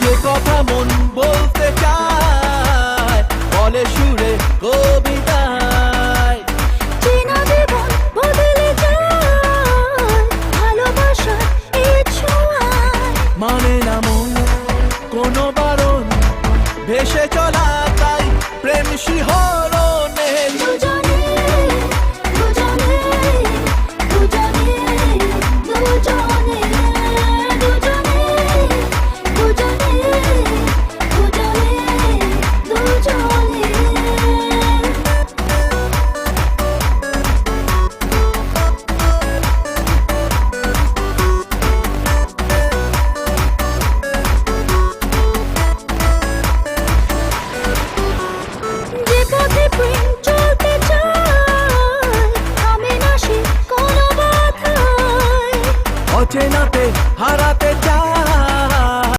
যে কথা মন বলতে চায় বলে সুরে কবিতায়। চেনা জীবন বদলে যায় ভালোবাসার এই ছোঁয়ায়। মানে না মন কোনো বারণ, ভেসে চলা তাই প্রেম শিহরণ।